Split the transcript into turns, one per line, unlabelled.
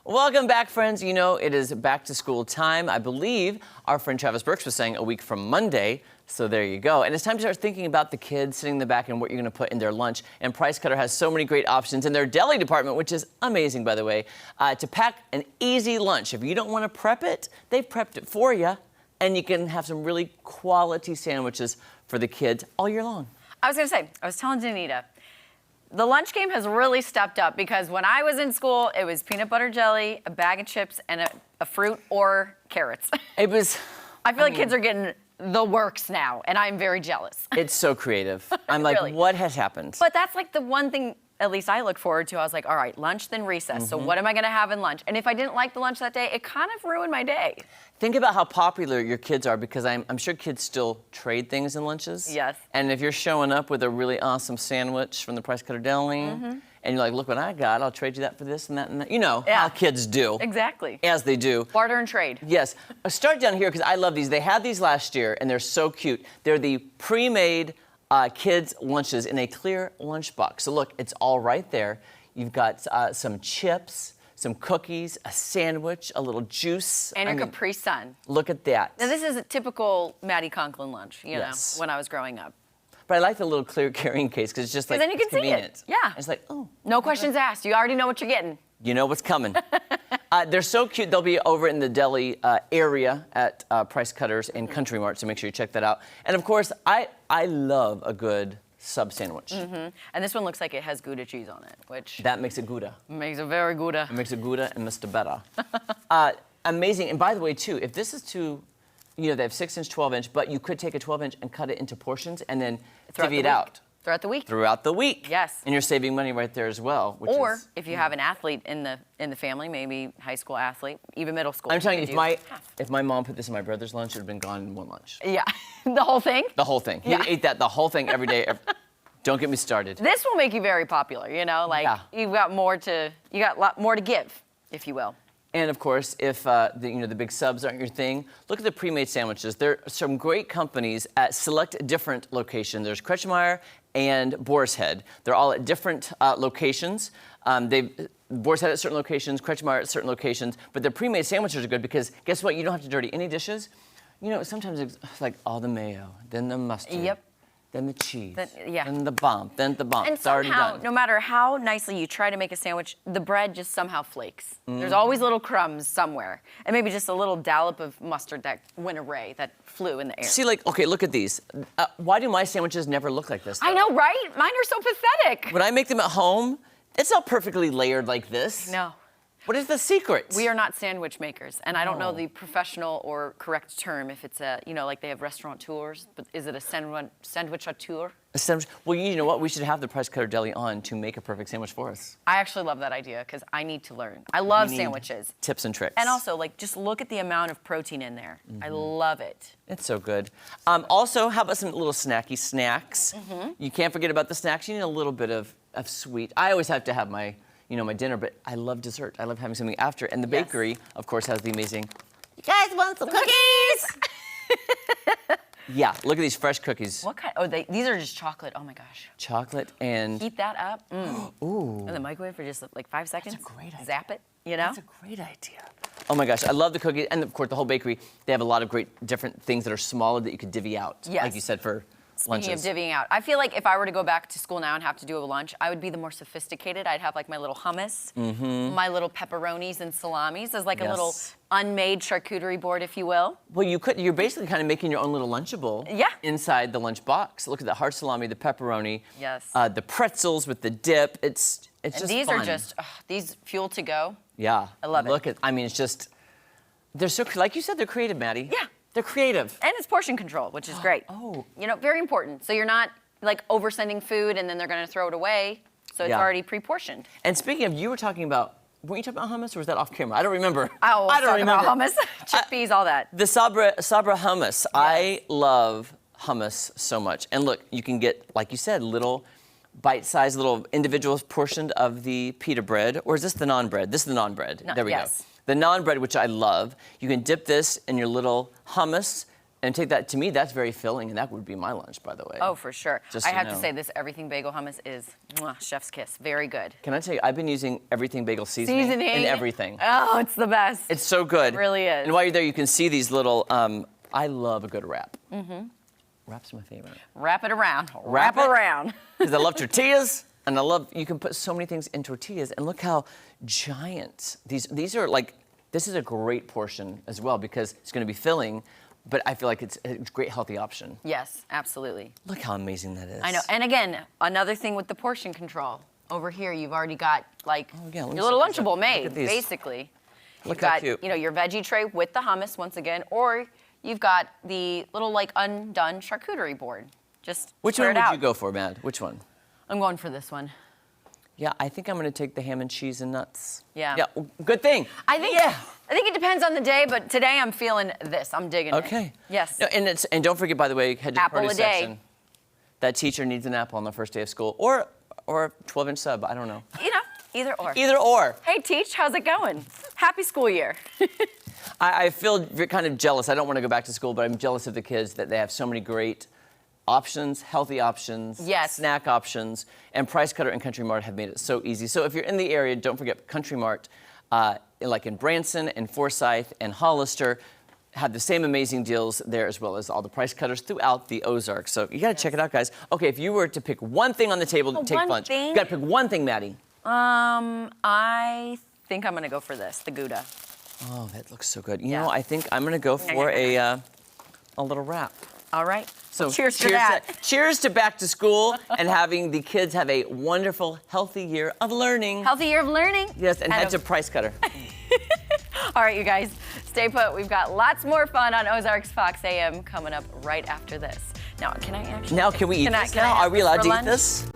Welcome back, friends. You know, it is back to school time. I believe our friend Travis Burks was saying a week from Monday. So there you go. And it's time to start thinking about the kids sitting in the back and what you're going to put in their lunch. And Price Cutter has so many great options in their deli department, which is amazing, by the way, to pack an easy lunch. If you don't want to prep it, they've prepped it for you. And you can have some really quality sandwiches for the kids all year long.
I was telling Danita, the lunch game has really stepped up because when I was in school, it was peanut butter jelly, a bag of chips, and a fruit or carrots.
It was...
I feel like kids are getting the works now, and I'm very jealous.
It's so creative. I'm like,
Really.
What has happened?
But that's like the one thing, at least I look forward to. I was like, all right, lunch, then recess. So what am I going to have in lunch? And if I didn't like the lunch that day, it kind of ruined my day.
Think about how popular your kids are, because I'm sure kids still trade things in lunches.
Yes.
And if you're showing up with a really awesome sandwich from the Price Cutter Deli, and you're like, look what I got, I'll trade you that for this and that and that. You know how kids do.
Exactly.
As they do.
Barter and trade.
Yes. Start down here, because I love these. They had these last year, and they're so cute. They're the pre-made kids' lunches in a clear lunchbox. So look, it's all right there. You've got some chips, some cookies, a sandwich, a little juice.
And your Capri Sun.
Look at that.
Now, this is a typical Maddie Conklin lunch, you
Yes.
know, when I was growing up.
But I like the little clear carrying case, because it's just like,
then you can
it's
see
convenient.
it. Yeah.
It's like, oh.
No questions asked. You already know what you're getting.
You know what's coming. They're so cute. They'll be over in the deli area at Price Cutters and Country Mart, so make sure you check that out. And of course, I love a good sub sandwich.
And this one looks like it has Gouda cheese on it, which
That makes it Gouda.
makes it very Gouda.
It makes it Gouda and Mr. Better. Amazing. And by the way, too, if this is too, you know, they have 6-inch, 12-inch, but you could take a 12-inch and cut it into portions and then divvy it out.
Throughout the week.
Throughout the week.
Yes.
And you're saving money right there as well. Which
Or
is,
if you have an athlete in the family, maybe high school athlete, even middle school.
I'm telling you,
could do half.
if my mom put this in my brother's lunch, it would have been gone in one lunch.
Yeah, the whole thing.
The whole thing. He ate that the whole thing every day. Don't get me started.
This will make you very popular, you know, like you got a lot more to give, if you will.
And of course, if the big subs aren't your thing, look at the pre-made sandwiches. There are some great companies at select different locations. There's Kretschmeyer and Boar's Head. They're all at different locations. Boar's Head at certain locations, Kretschmeyer at certain locations. But their pre-made sandwiches are good because guess what? You don't have to dirty any dishes. You know, sometimes it's like all the mayo, then the mustard.
Yep.
Then the cheese.
Then
the bomb. Then the bomb.
And
It's already
somehow,
done.
no matter how nicely you try to make a sandwich, the bread just somehow flakes. There's always little crumbs somewhere. And maybe just a little dollop of mustard that went away, that flew in the air.
See, like, okay, look at these. Why do my sandwiches never look like this?
I know, right? Mine are so pathetic.
When I make them at home, it's not perfectly layered like this.
No.
What is the secret?
We are not sandwich makers, and I don't know the professional or correct term if it's a, you know, like they have restaurateurs, but is it a sandwichateur?
A sandwich. Well, you know what? We should have the Price Cutter Deli on to make a perfect sandwich for us.
I actually love that idea because I need to learn. I love sandwiches.
Tips and tricks.
And also, like, just look at the amount of protein in there. I love it.
It's so good. Also, how about some little snacky snacks? You can't forget about the snacks. You need a little bit of sweet. I always have to have my my dinner, but I love dessert. I love having something after. And the bakery, of course, has the amazing, you guys want some cookies? Yeah, look at these fresh cookies.
What kind? Oh, these are just chocolate. Oh my gosh.
Chocolate and...
Heat that up.
Ooh.
In the microwave for just like 5 seconds.
That's a great idea.
Zap it, you know?
That's a great idea. Oh my gosh, I love the cookies. And of course, the whole bakery, they have a lot of great different things that are smaller that you could divvy out.
Yes.
Like you said, for lunches.
Speaking of divvying out, I feel like if I were to go back to school now and have to do a lunch, I would be the more sophisticated. I'd have like my little hummus, my little pepperonis and salamis as like a little unmade charcuterie board, if you will.
Well, you're basically kind of making your own little Lunchable inside the lunch box. Look at the hard salami, the pepperoni, the pretzels with the dip. It's just
these
fun.
are just, these fuel to go.
Yeah.
I love it.
I mean, it's just, they're so, like you said, they're creative, Maddie.
Yeah.
They're creative.
And it's portion control, which is great.
Oh.
You know, very important. So you're not like oversending food and then they're going to throw it away. So it's already pre-portioned.
And speaking of, you were talking about, weren't you talking about hummus or was that off camera? I don't remember.
Oh,
I don't remember.
About hummus, chickpeas, all that.
The Sabra hummus. Yes. I love hummus so much. And look, you can get, like you said, little bite-sized, little individual portioned of the pita bread. Or is this the naan bread? This is the naan bread. There we go. The naan bread, which I love. You can dip this in your little hummus, And take that, to me, that's very filling, and that would be my lunch, by the way.
Oh, for sure.
Just
I
so
have
you
to
know.
say this everything bagel hummus is chef's kiss. Very good.
Can I tell you, I've been using everything bagel seasoning in everything.
Oh, it's the best.
It's so good.
It really is.
And while you're there, you can see these little, I love a good wrap. Wrap's my favorite.
Wrap it around.
Wrap
Wrap
it.
around.
Because I love tortillas, and you can put so many things in tortillas, and look how giant. These are like, this is a great portion as well because it's gonna be filling, but I feel like it's a great healthy option.
Yes, absolutely.
Look how amazing that is.
I know. And again, another thing with the portion control. Over here, you've already got like
yeah, let me
your little
see these up.
Lunchable
Look
made,
at these.
basically.
Look
You've
how
got,
cute.
you know, your veggie tray with the hummus once again, or you've got the little like undone charcuterie board. Just
Which
spread
one
it
would
out.
you go for, Mad? Which one?
I'm going for this one.
Yeah, I think I'm gonna take the ham and cheese and nuts.
Yeah.
Yeah, good thing.
I think it depends on the day, but today I'm feeling this. I'm digging it.
Okay.
Yes.
No, and don't forget, by the way, head to the
Apple
produce
a day.
section. That teacher needs an apple on the first day of school, or a 12-inch sub. I don't know.
You know, either or.
Either or.
Hey, Teach, how's it going? Happy school year.
I feel kind of jealous. I don't want to go back to school, but I'm jealous of the kids that they have so many great options, healthy options,
Yes.
snack options, and Price Cutter and Country Mart have made it so easy. So if you're in the area, don't forget Country Mart, like in Branson and Forsyth and Hollister, have the same amazing deals there as well as all the Price Cutters throughout the Ozarks. So you got to check it out, guys. Okay, if you were to pick one thing on the table to take
one
lunch,
thing?
you got to pick one thing, Maddie.
I think I'm gonna go for this, the Gouda.
Oh, that looks so good. You
Yeah.
know, I think I'm going to go for a little wrap.
All right.
So
cheers to that.
Cheers to back to school and having the kids have a wonderful, healthy year of learning.
Healthy year of learning.
Yes, and head to Price Cutter.
All right, you guys, stay put. We've got lots more fun on Ozarks Fox AM coming up right after this. Now, can I actually?
Now, can we eat this now?
have
Are we allowed
for
to eat
lunch?
this?